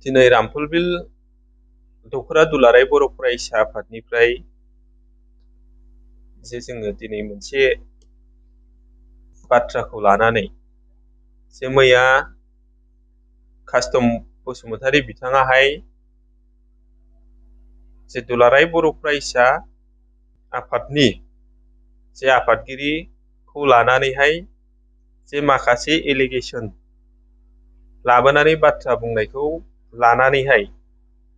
दिनै रामफलबिल दख'रा दुलाराय बर' फरायसा आफादनिफ्राय जे जोङो दिनै मोनसे बाथ्राखौ लानानै जे मैया कास्टम बसुमतारी बिथाङाहाय जे दुलाराय बर' फरायसा आफादनि जे आफादगिरिखौ लानानैहाय जे माखासे एलिगेसन लाबोनानै बाथ्रा बुंनायखौ लानानैहाय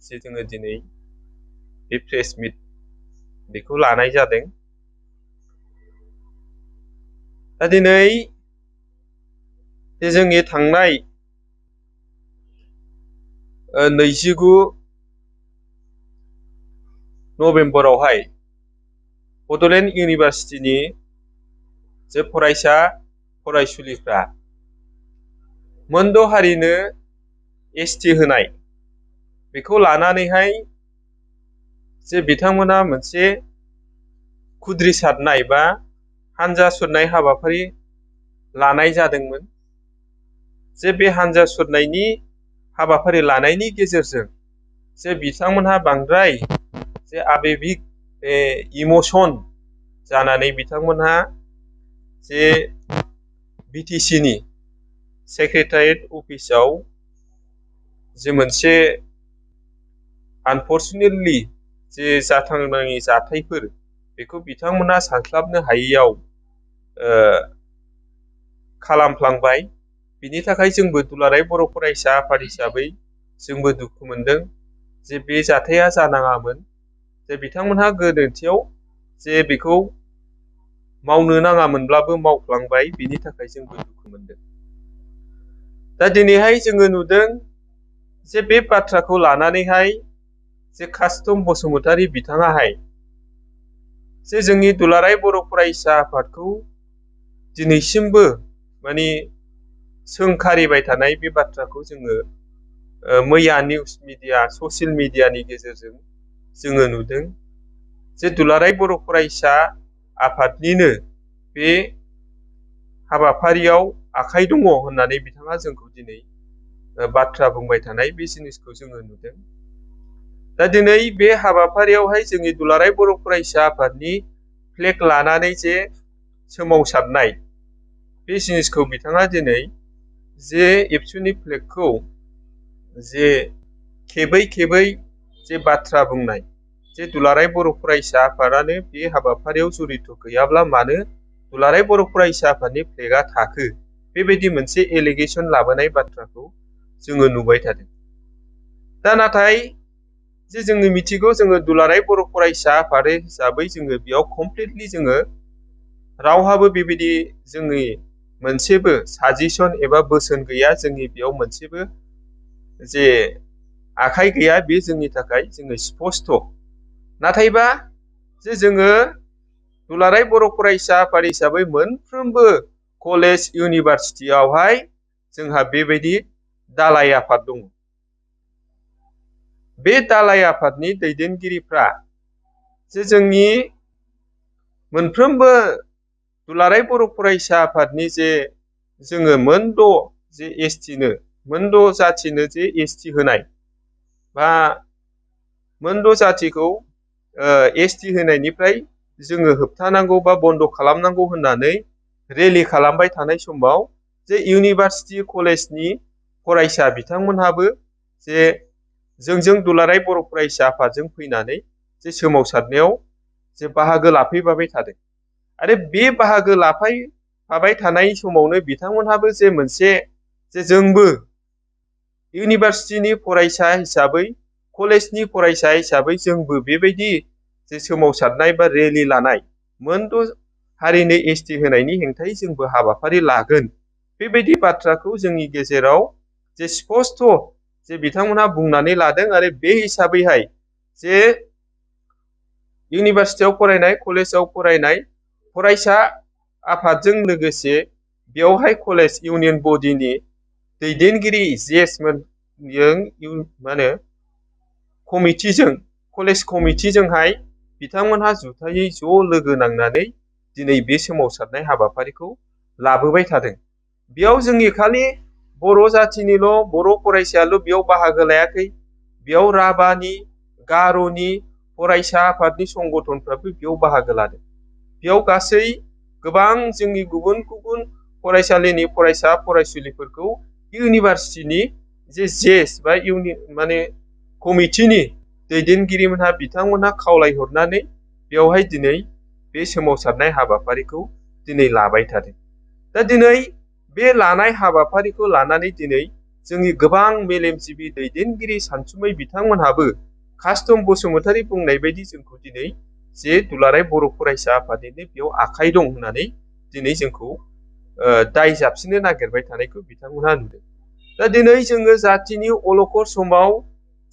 जे जोङो दिनै बे प्रेस मिट बेखौ लानाय जादों। दा दिनै जे जोंनि थांनाय 29 नभेम्बरावहाय बड'लेण्ड इउनिभारसिटिनि जे फरायसा फरायसुलिफ्रा मोनद' हारिनो एसटि होनाय बेखौ लानानैहाय जे बिथांमोना मोनसे खुद्रिसारनाय बा हानजा सुरनाय हाबाफारि लानाय जादोंमोन। जे बे हानजा सुरनायनि हाबाफारि लानायनि गेजेरजों जे बिथांमोनहा बांद्राय जे आबेबिक इमोसन जानानै बिथांमोनहा जे बिटिसिनि सेक्रेटारियेट अफिसाव जे मोनसे आनफर्चुनेटलि जे जाथावनाङि जाथायफोर बेखौ बिथांमोना सानस्लाबनो हायैयाव खालामफ्लांबाय। बिनि थाखाय जोंबो दुलाराय बर' फरायसा आफाद हिसाबै जोंबो दुखु मोनदों जे बे जाथाया जानाङामोन। जे बिथांमोनहा गोरोन्थियाव जे बेखौ मावनो नाङामोनब्लाबो मावफ्लांबाय, बिनि थाखाय जोंबो दुखु मोनदों। दा दिनैहाय जोङो नुदों जे बे बाथ्राखौ लानानैहाय जे कास्टम बसुमतारी बिथाङाहाय जे जोंनि दुलाराय बर' फरायसा आफादखौ दिनैसिमबो माने सोंखारिबाय थानाय बे बाथ्राखौ जोङो मैया निउस मिडिया ससियेल मिडियानि गेजेरजों जोङो नुदों। जे दुलाराय बर' फरायसा आफादनिनो बे हाबाफारियाव आखाइ दङ होननानै बिथाङा जोंखौ दिनै बाथ्रा बुंबाय थानाय बे जिनिसखौ जोङो नुदों। दा दिनै बे हाबाफारियावहाय जोंनि दुलाराय बर' फरायसा आफादनि फ्लेग लानानै जे सोमावसारनाय बे जिनिसखौ बिथाङा दिनै जे एबसुनि फ्लेगखौ जे खेबै खेबै जे बाथ्रा बुंनाय जे दुलाराय बर' फरायसा आफादानो बे हाबाफारियाव जड़ित गैयाब्ला मानो दुलाराय बर' फरायसा आफादनि फ्लेगआ थाखो, बेबायदि मोनसे एलिगेसन लाबोनाय बाथ्राखौ जोङो नुबाय थादों। दा नाथाय जे जोङो मिथिगौ जोङो दुलाराय बर' फरायसा आफाद हिसाबै जोङो बेयाव कमप्लिटलि जोङो रावहाबो बेबायदि जोंनि मोनसेबो साजेसन एबा बोसोन गैया, जोंनि बेयाव मोनसेबो जे आखाइ गैया, बे जोंनि थाखाय जोङो स्पष्ट। नाथायबा जे जोङो दुलाराय बर' फरायसा आफाद हिसाबै मोनफ्रोमबो कलेज इउनिभारसिटियावहाय जोंहा बेबायदि दालाइ आफाद दङ। बे दालाइ आफादनि दैदेनगिरिफ्रा जे जोंनि मोनफ्रोमबो दुलाराय बर' फरायसा आफादनि जे जोङो मोनद' जे एसटिनो मोनद' जाथिनो जे एसटि होनाय बा मोनद' जाथिखौ एसटि होनायनिफ्राय जोङो होबथानांगौ बा बन्द' खालामनांगौ होननानै रेलि खालामबाय थानाय समाव जे इउनिभारसिटि कलेजनि फरायसा बिथांमोनहाबो जे जोंजों दुलाराय बर' फरायसा आफादजों फैनानै जे सोमावसारनायाव जे बाहागो लाफैबाय थादों। आरो बे बाहागो लाफाबाय थानाय समावनो बिथांमोनहाबो जे मोनसे जे जोंबो इउनिभारसिटिनि फरायसा हिसाबै कलेजनि फरायसा हिसाबै जोंबो बेबायदि जे सोमावसारनाय बा रेलि लानाय मोनद' हारिनो एसटि होनायनि हेंथायै जोंबो हाबाफारि लागोन, बेबायदि बाथ्राखौ जोंनि गेजेराव जे स्पष्ट जे बिथांमोनहा बुंनानै लादों। आरो बे हिसाबैहाय जे इउनिभारसिटियाव फरायनाय कलेजाव फरायनाय फरायसा आफादजों लोगोसे बेवहाय कलेज इउनियन बडिनि दैदेनगिरि जिएसमोनजों मा होनो कमिटिजों कलेज कमिटिजोंहाय बिथांमोनहा जुथायै ज' लोगो नांनानै दिनै बे सोमावसारनाय हाबाफारिखौ लाबोबाय थादों। बेयाव जोंनि खालि बर' जाथिनिल' बर' फरायसायाल' बेयाव बाहागो लायाखै, बेयाव राभानि, गार'नि फरायसा आफादनि संगठनफ्राबो बेयाव बाहागो लादों। बेयाव गासै गोबां जोंनि गुबुन गुबुन फरायसालिनि फरायसा फरायसुलिफोरखौ इउनिभारसिटिनि जेस बा कमिटिनि दैदेनगिरिमोनहा बिथांमोनहा खावलायहरनानै बेवहाय दिनै बे सोमावसारनाय हाबाफारिखौ दिनै लाबाय थादों। दा दिनै बे लानाय हाबाफारिखौ लानानै दिनै जोंनि गोबां मेलेमजिबि दैदेनगिरि सानसुमै बिथांमोनहाबो कास्टम बसुमतारी बुंनाय बायदि जोंखौ दिनै जे दुलाराय बर' फरायसा आफादनिनो बेयाव आखाइ दं होननानै दिनै जोंखौ दाय जाबसिननो नागिरबाय थानायखौ बिथांमोनहा नुदों। दा दिनै जोङो जातिनि अलखर समाव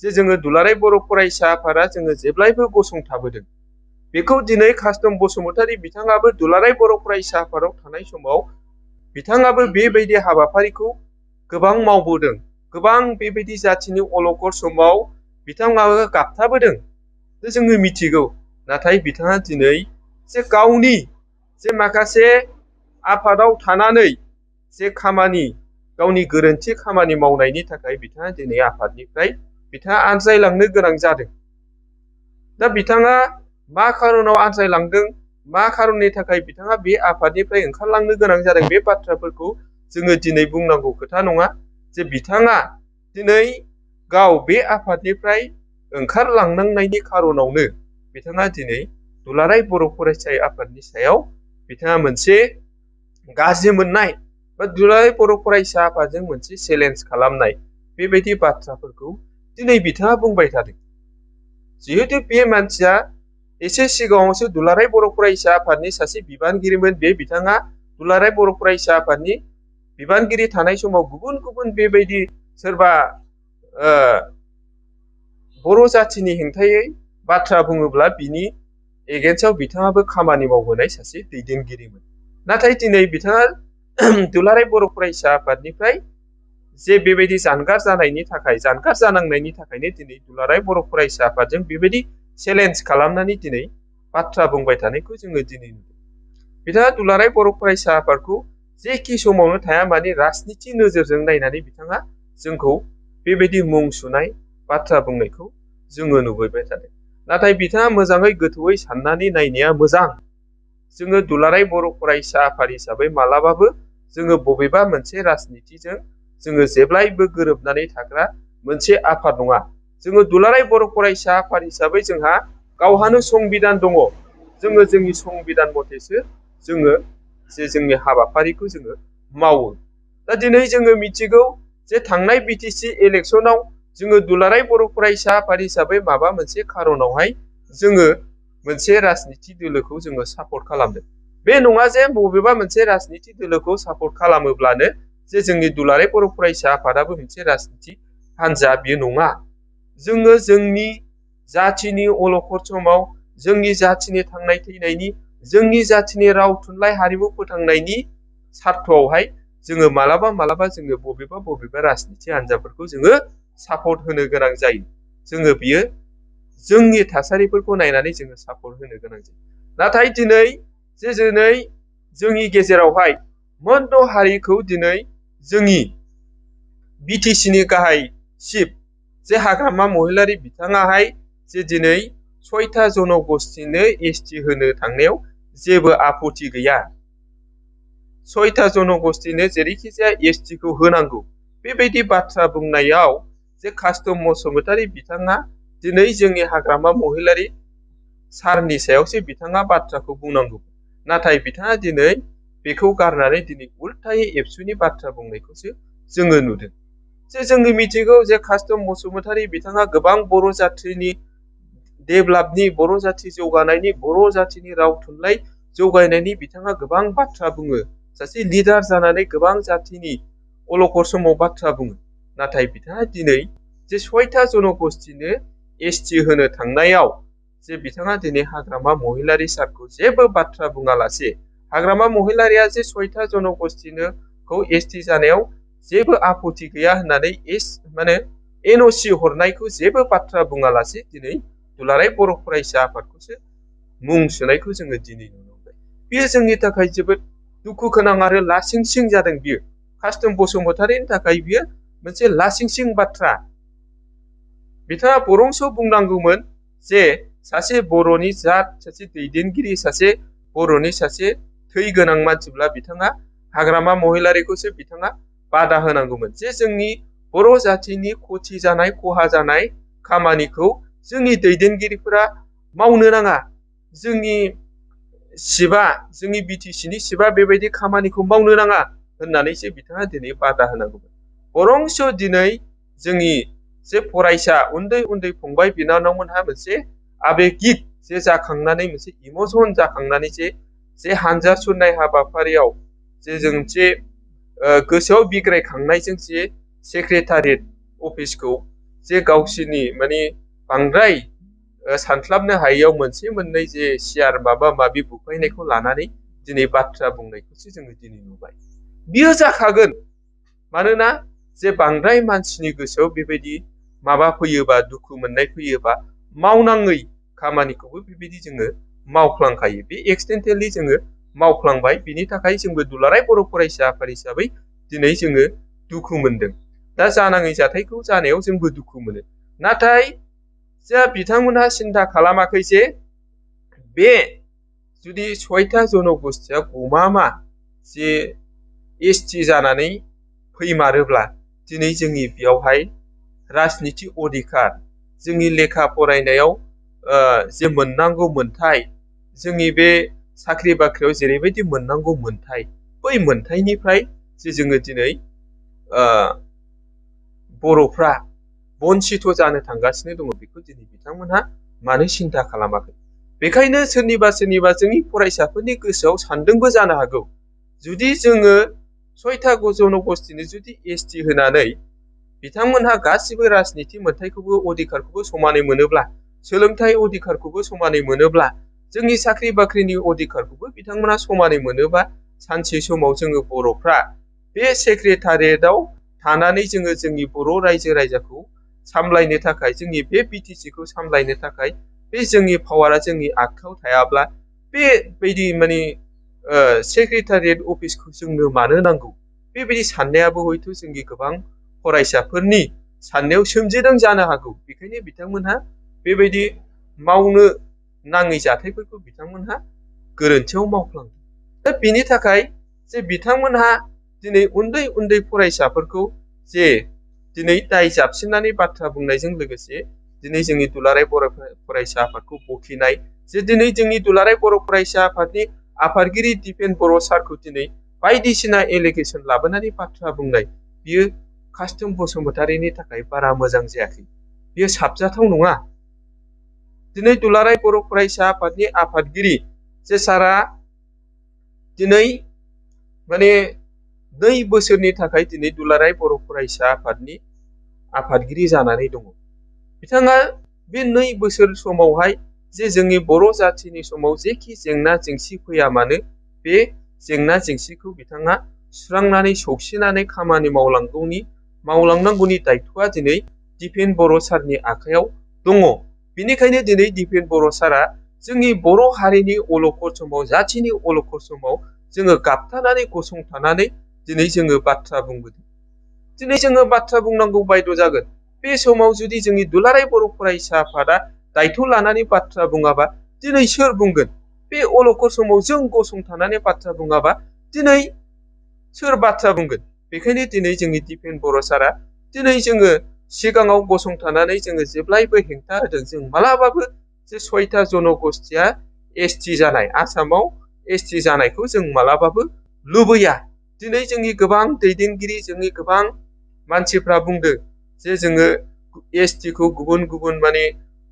जे जोङो दुलाराय बर' फरायसा आफादा जोङो जेब्लायबो गसंथाबोदों, बेखौ दिनै कास्टम बसुमतारी बिथाङाबो दुलाराय बर' फरायसा आफादाव थानाय समाव बिथाङाबो बेबायदि हाबाफारिखौ गोबां मावबोदों। गोबां बेबायदि जातिनि अलखर समाव बिथाङाबो गाबथाबोदों, जोङो मिथिगौ। नाथाय बिथाङा दिनै जे गावनि जे माखासे आफादाव थानानै जे गावनि गोरोन्थि खामानि मावनायनि थाखाय बिथाङा दिनै आफादनिफ्राय बिथाङा आनज्रायलांनो गोनां जादों। दा बिथाङा मा खारनाव आनज्रायलांदों, मा खारननि थाखाय बिथाङा बे आफादनिफ्राय ओंखारलांनो गोनां जादों, बे बाथ्राफोरखौ जोङो दिनै बुंनांगौ खोथा नङा। जे बिथाङा दिनै गाव बे आफादनिफ्राय ओंखारलांनांनायनि खारनावनो बिथाङा दिनै दुलाराय बर' फरायसा आफादनि सायाव बिथाङा मोनसे गाज्रि मोननाय बा दुलाराय बर' फरायसा आफादजों मोनसे चेलेन्ज खालामनाय बेबायदि बाथ्राफोरखौ दिनै बिथाङा बुंबाय थादों। जिहेतु बे मानसिया एसे सिगाङावसो दुलाराय बर' फरायसा आफादनि सासे बिबानगिरिमोन। बे बिथाङा दुलाराय बर' फरायसा आफादनि बिबानगिरि थानाय समाव गुबुन गुबुन बेबायदि सोरबा बर' जाथिनि हेंथायै बाथ्रा बुङोब्ला बिनि एगेन्स्टआव बिथाङाबो खामानि मावबोनाय सासे दैदेनगिरिमोन। नाथाय दिनै बिथाङा दुलाराय बर' फरायसा आफादनिफ्राय जे बेबायदि जानगार जानांनायनि थाखायनो दिनै दुलाराय बर' फरायसा आफादजों बेबायदि चेलेन्ज खालामनानै दिनै बाथ्रा बुंबाय थानायखौ जोङो दिनै नुदों। बिथाङा दुलाराय बर' फरायसा आफादखौ जेखि समावनो थाया माने राजनिथि नोजोरजों नायनानै बिथाङा जोंखौ बेबायदि मुं सुनाय बाथ्रा बुंनायखौ जोङो नुबोबाय थादों। नाथाय बिथाङा मोजाङै गोथौयै साननानै नायनाया मोजां। जोङो दुलाराय बर' फरायसा आफाद हिसाबै मालाबाबो जोङो बबेबा मोनसे राजनिथिजों जोङो जेब्लायबो गोरोबनानै थाग्रा मोनसे आफाद नङा। जोङो दुलाराय बर' फरायसा आफाद हिसाबै जोंहा गावहानो संबिधान दङ। जोङो जोंनि संबिधान मथेसो जोङो जे जोंनि हाबाफारिखौ जोङो मावो। दा दिनै जोङो मिथिगौ जे थांनाय बिटिसि इलेक्सनाव जोङो दुलाराय बर' फरायसा आफाद हिसाबै माबा मोनसे खारनावहाय जोङो मोनसे राजनिथि दोलोखौ जोङो सापर्ट खालामदों। बे नङा जे बबेबा मोनसे राजनिथि दोलोखौ सापर्ट खालामोब्लानो जे जोंनि दुलाराय बर' फरायसा आफादाबो मोनसे राजनिथि हान्जा, बेयो नङा। जोङो जोंनि जाथिनि अलखद समाव जोंनि जाथिनि थांनाय थैनायनि, जोंनि जाथिनि राव थुनलाइ हारिमु फोथांनायनि सार्थआवहाय जोङो मालाबा जोङो बबेबा राजनिथि हान्जाफोरखौ जोङो सापर्ट होनो गोनां जायो। जोङो बियो जोंनि थासारिफोरखौ नायनानै जोङो सापर्ट होनो गोनां जायो। नाथाय दिनै जोंनि गेजेरावहाय मोनद' हारिखौ दिनै जोंनि बिटिसिनि गाहाय चिफ जे हाग्रामा महिलारि बिथाङाहाय जे दिनै 6था जनगोष्ठीनो एसटि होनो थांनायाव जेबो आपत्ति गैया। 6था जनगोष्ठीनो जेरैखि जाया एसटिखौ होनांगौ बेबायदि बाथ्रा बुंनायाव जे कास्टम बसुमतारी बिथाङा दिनै जोंनि हाग्रामा महिलारि सारनि सायावसो बिथाङा बाथ्राखौ बुंनांगौ। नाथाय बिथाङा दिनै बेखौ गारनानै दिनै उल्थायै एबसुनि बाथ्रा बुंनायखौसो जोङो नुदों। जे जोङो मिथिगौ जे कास्टम बसुमतारी बिथाङा गोबां बर' जाथिनि डेभेलपनि, बर' जाथि जौगानायनि, बर' जाथिनि राव थुनलाइ जौगानायनि बिथाङा गोबां बाथ्रा बुङो। सासे लिडार जानानै गोबां जाथिनि अलखद समाव बाथ्रा बुङो। नाथाय बिथाङा दिनै जे 6था जनगोष्ठीनो एसटि होनो थांनायाव जे बिथाङा दिनै हाग्रामा महिलारि सारखौ जेबो बाथ्रा बुङालासे, हाग्रामा महिलारिया जे 6था जनगोष्ठीखौ एसटि जानायाव जेबो आपत्ति गैया होननानै एनअसि हरनायखौ जेबो बाथ्रा बुङालासे दिनै दुलाराय बर' फरायसा आफादखौसो मुं सुनायखौ जोङो दिनै नुनो मोनबाय। बेयो जोंनि थाखाय जोबोद दुखु गोनां आरो लासिंसिं जादों बियो। कास्टम बसुमतारिनि थाखाय बियो मोनसे लासिंसिं बाथ्रा। बिथाङा बरंस बुंनांगौमोन जे सासे बर'नि जात, सासे दैदेनगिरि, सासे बर'नि सासे थै गोनां मानसिब्ला बिथाङा हाग्रामा महिलारिखौसो बिथाङा बादा होनांगौमोन जे जोंनि बर' जातिनि खथि जानाय, खहा जानाय खामानिखौ जोंनि दैदेनगिरिफोरा मावनो नाङा। जोंनि सिबा, जोंनि बिटिसिनि सिबा बेबायदि खामानिखौ मावनो नाङा होननानैसो बिथाङा दिनै बादा होनांगौमोन। बरंस दिनै जोंनि जे फरायसा उन्दै उन्दै फंबाय बिनानावमोनहा मोनसे आबेगिक जे जाखांनानै, मोनसे इमोसन जाखांनानै जे हानजा सुरनाय हाबाफारियाव जे जों जे गोसोआव बिग्रायखांनायजों जे सेक्रेटारियेट अफिसखौ जे गावसिनि माने बांद्राय सानस्लाबनो हायैयाव मोनसे मोननै जे सियार माबा माबि बुफायनायखौ लानानै दिनै बाथ्रा बुंनायखौसो जोङो दिनै नुबाय। बियो जाखागोन, मानोना जे बांद्राय मानसिनि गोसोआव बेबायदि माबा फैयोबा, दुखु मोननाय फैयोबा मावनाङै खामानिखौबो बेबायदि जोङो मावफ्लांखायो। बे एक्सिडेन्टेलि जोङो मावफ्लांबाय। बिनि थाखाय जोंबो दुलाराय बर' फरायसा आफाद हिसाबै दिनै जोङो दुखु मोनदों। दा जानाङै जाथायखौ जानायाव जोंबो दुखु मोनो। नाथाय जा बिथांमोनहा सिन्था खालामाखै जे बे जुदि 6था जनगोष्ठीया गमामा जे एसटि जानानै फैमारोब्ला दिनै जोंनि बेयावहाय राजनिति अधिकार, जोंनि लेखा फरायनायाव जे मोननांगौ मोन्थाय, जोंनि बे साख्रि बाख्रियाव जेरैबायदि मोननांगौ मोन्थाय, बै मोन्थायनिफ्राय जे जोङो दिनै बर'फ्रा बन्सिथ जानो थांगासिनो दङ, बेखौ दिनै बिथांमोनहा मानो सिन्था खालामाखै? बेखायनो सोरनिबा सोरनिबा जोंनि फरायसाफोरनि गोसोआव सानदोंबो जानो हागौ, जुदि जोङो 6था जनगोष्ठीनो जुदि एसटि होनानै बिथांमोनहा गासिबो राजनिति मोन्थायखौबो अधिकारखौबो समानै मोनोब्ला, सोलोंथाइ अधिकारखौबो समानै मोनोब्ला, जोंनि साख्रि बाख्रिनि अधिकारखौबो बिथांमोना समानै मोनोबा, सानसे समाव जोङो बर'फ्रा बे सेक्रेटारियेटआव थानानै जोङो जोंनि बर' रायजो राजाखौ सामलायनो थाखाय, जोंनि बे बिटिसिखौ सामलायनो थाखाय बे जोंनि पावारा जोंनि आखायाव थायाब्ला, बेबायदि माने सेक्रेटारियेट अफिसखौ जोंनो मानो नांगौ? बेबायदि साननायाबो हयथ जोंनि गोबां फरायसाफोरनि साननायाव सोमजिदों जानो हागौ। बेखायनो बिथांमोनहा बेबायदि मावनो नाङै जाथायफोरखौ बिथांमोनहा गोरोन्थियाव मावफ्लांदों। दा बेनि थाखाय जे बिथांमोनहा दिनै उन्दै उन्दै फरायसाफोरखौ जे दिनै दाय जाबसिननानै बाथ्रा बुंनायजों लोगोसे दिनै जोंनि दुलाराय बर' फरायसा आफादखौ बखिनाय, जे दिनै जोंनि दुलाराय बर' फरायसा आफादनि आफादगिरि दिपेन बर' सारखौ दिनै बायदिसिना एलिगेसन लाबोनानै बाथ्रा बुंनाय, बियो कास्टम बसुमतारिनि थाखाय बारा मोजां जायाखै। बियो साबजाथाव नङा। दिनै दुलाराय बर' फरायसा आफादनि आफादगिरि जे सारा दिनै माने 2 बोसोरनि थाखाय दिनै दुलाराय बर' फरायसा आफादनि आफादगिरि जानानै दङ। बिथाङा बे 2 बोसोर समावहाय जे जोंनि बर' जातिनि समाव जेखि जेंना जेंसि फैया मानो, बे जेंना जेंसिखौ बिथाङा सुस्रांनानै सौसिनानै खामानि मावलांनांगौनि दायथ'आ दिनै दिपेन बर' सारनि आखायाव दङ। बेनिखायनो दिनै दिपेन बर' सारा जोंनि बर' हारिनि अलखद समाव, जातिनि अलखद समाव जोङो गाबथानानै गसंथानानै दिनै जोङो बाथ्रा बुंबोदों। दिनै जोङो बाथ्रा बुंनांगौ बायद' जागोन। बे समाव जुदि जोंनि दुलाराय बर' फरायसा आफादा दायथ' लानानै बाथ्रा बुङाबा दिनै सोर बुंगोन? बे अलखद समाव जों गसंथानानै बाथ्रा बुङाबा दिनै सोर बाथ्रा बुंगोन? बेखायनो दिनै जोंनि दिपेन बर' सारा दिनै जोङो सिगाङाव गसंथानानै जोङो जेब्लायबो हेंथा होदों। जों मालाबाबो जे 6था जनगोष्ठीया एसटि जानाय, आसामाव एसटि जानायखौ जों मालाबाबो लुबैया। दिनै जोंनि गोबां दैदेनगिरि, जोंनि गोबां मानसिफ्रा बुंदों जे जोङो एसटिखौ गुबुन गुबुन माने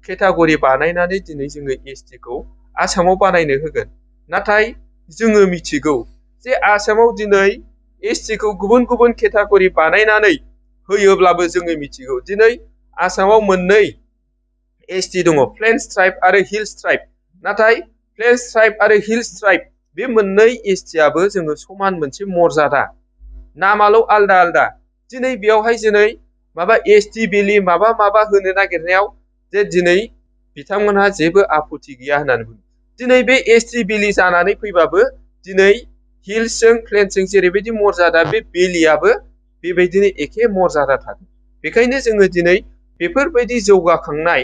केटागरि बानायनानै दिनै जोङो एसटिखौ आसामाव बानायनो होगोन। नाथाय जोङो मिथिगौ जे आसामाव दिनै एसटिखौ गुबुन गुबुन केटागरि बानायनानै होयोब्लाबो जोङो मिथिगौ दिनै आसामाव 2 एसटि दङ, प्लेन्स ट्राइब आरो हिल्स ट्राइब। नाथाय प्लेन्स ट्राइब आरो हिल्स ट्राइब बे 2 एसटिआबो जोङो समान मोनसे मर्यादा, नामाल' आलदा आलदा। दिनै बेयावहाय दिनै माबा एसटि बेलि माबा होनो नागिरनायाव जे दिनै बिथांमोनहा जेबो आपत्ति गैया होननानै बुङो। दिनै बे एसटि बेलि जानानै फैबाबो दिनै हिल्सजों प्लेन्सजों जेरैबायदि मर्यादा बे बेलियाबो बेबायदिनो एखे मर्यादा थागोन। बेखायनो जोङो दिनै बेफोरबायदि जौगाखांनाय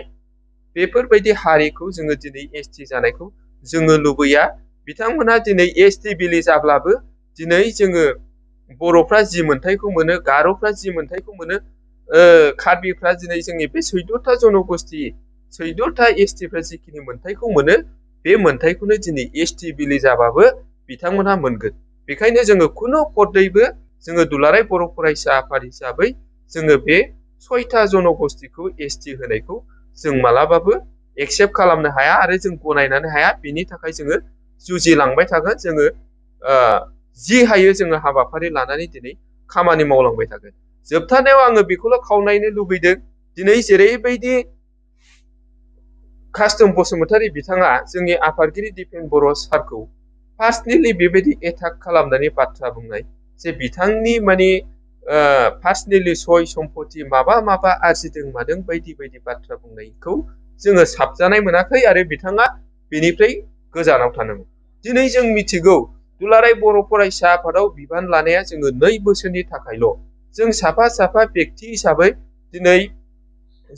बेफोरबायदि हारिखौ जोङो दिनै एसटि जानायखौ जोङो लुबैया। बिथांमोना दिनै एसटि बिलि जाब्लाबो दिनै जोङो बर'फ्रा जि मोनथायखौ मोनो, गार'फ्रा जि मोनथायखौ मोनो, कार्बिफ्रा दिनै जोंनि बे 14था जनगोष्ठि 14था एसटिफ्रा जिखिनि मोनथायखौ मोनो बे मोनथायखौनो दिनै एसटि बिलि जाबाबो बिथांमोनहा मोनगोन। बेखायनो जोङो खुनु पदैबो जोङो दुलाराय बर' फरायसा आफाद हिसाबै जोङो बे 6था जनगोष्ठिखौ एसटि होनायखौ जों मालाबाबो एक्सेप्ट खालामनो हाया आरो जों गनायनानै हाया। बेनि थाखाय जोङो जुजिलांबाय थागोन। जोङो जि हायो जोङो हाबाफारि लानानै दिनै खामानि मावलांबाय थागोन। जोबथारनायाव आङो बेखौल' खावलायनो लुबैदों, दिनै जेरैबायदि कास्टम बसुमतारी बिथाङा जोंनि आफादगिरि दिपेन बर' सारखौ पार्सनेलि बेबायदि एटाक खालामनानै बाथ्रा बुंनाय, जे बिथांनि माने पार्सनेलि सय सम्पति माबा आरजिदों मादों बायदि बायदि बाथ्रा बुंनायखौ जोङो साबजानाय मोनाखै आरो बिथाङा बेनिफ्राय गोजानाव थानांगौ। दिनै जों मिथिगौ दुलाराय बर' फरायसा आफादाव बिबान लानाया जोङो 2 बोसोरनि थाखायल'। जों साफा साफा बेक्ति हिसाबै दिनै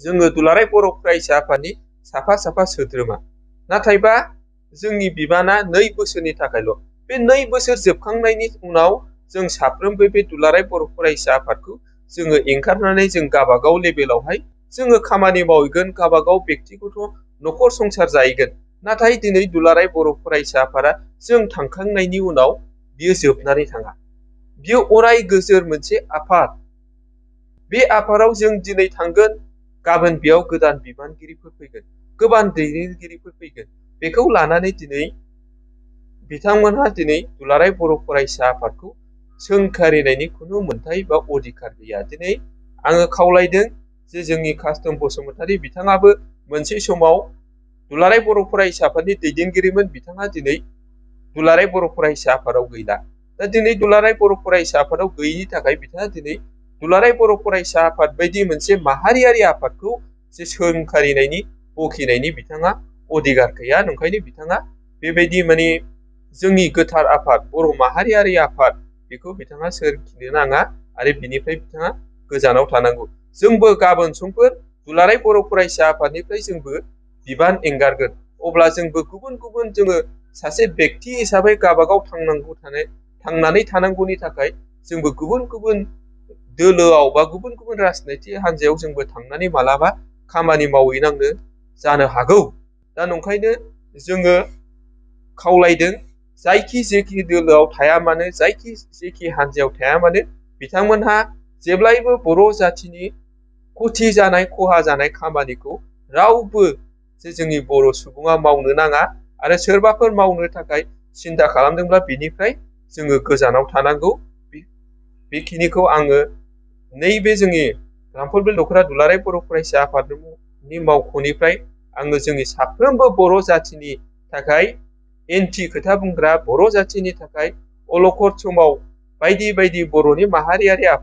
जोङो दुलाराय बर' फरायसा आफादनि साफा साफा सोद्रोमा, नाथायबा जोंनि बिबाना 2 बोसोरनि थाखायल'। बे 2 बोसोर जोबखांनायनि उनाव जों साफ्रोमबो बे दुलाराय बर' फरायसा आफादखौ जोङो एंगारनानै जों गावबागाव लेभेलावहाय जोङो खामानि मावहैगोन, गावबागाव बेक्तिगत न'खर संसार जाहैगोन। नाथाय दिनै दुलाराय बर' फरायसा आफादा जों थांखांनायनि उनाव बियो जोबनानै थाङा। बियो अराय गोजोर मोनसे आफाद। बे आफादाव जों दिनै थांगोन, गाबोन बेयाव गोदान बिबानगिरिफोर फैगोन, गोबां दैदेनगिरिफोर फैगोन। बेखौ लानानै दिनै बिथांमोनहा दिनै दुलाराय बर' फरायसा आफादखौ सोंखारिनायनि खुनु मोन्थाय बा अधिकार गैया। दिनै आङो खावलायदों जे जोंनि कास्टम बसुमतारी बिथाङाबो मोनसे समाव दुलाराय बर' फरायसा आफादनि दैदेनगिरिमोन। बिथाङा दिनै दुलाराय बर' फरायसा आफादाव गैला। दा दिनै दुलाराय बर' फरायसा आफादाव गैयिनि थाखाय बिथाङा दिनै दुलाराय बर' फरायसा आफाद बायदि मोनसे माहारियारि आफादखौ जे सोंखारिनायनि बखिनायनि बिथाङा अधिकार गैया। ओंखायनो बिथाङा बेबायदि माने जोंनि गोथार आफाद बर' माहारियारि आफाद बेखौ बिथाङा सोरखिनो नाङा आरो बिनिफ्राय बिथाङा गोजानाव थानांगौ। जोंबो गाबोन समफोर दुलाराय बर' फरायसा आफादनिफ्राय जोंबो बिबान एंगारगोन। अब्ला जोंबो गुबुन गुबुन जोङो सासे बेक्ति हिसाबै गावबागाव थांनानै थानांगौनि थाखाय जोंबो गुबुन गुबुन दोलोआव बा गुबुन गुबुन राजनितिक हान्जायाव जोंबो थांनानै मालाबा खामानि मावहैनांनो जानो हागौ। दा नंखायनो जोङो खावलायदों, जायखि जेखि दोलोआव थाया मानो, जायखि जेखि हान्जायाव थाया मानो, बिथांमोनहा जेब्लायबो बर' जाथिनि खथि जानाय खहा जानाय खामानिखौ रावबो जे जोंनि बर' सुबुङा मावनो नाङा आरो सोरबाफोर मावनो थाखाय सिन्था खालामदोंब्ला बिनिफ्राय जोङो गोजानाव थानांगौ। बेखिनिखौ आङो नैबे जोंनि रामफलबिल दख'रा दुलाराय बर' फरायसा आफादनि मावख'निफ्राय आङो जोंनि साफ्रोमबो बर' जाथिनि थाखाय एन्टि खोथा बुंग्रा, बर' जाथिनि थाखाय अलखद समाव बायदि बायदि बर'नि माहारियारि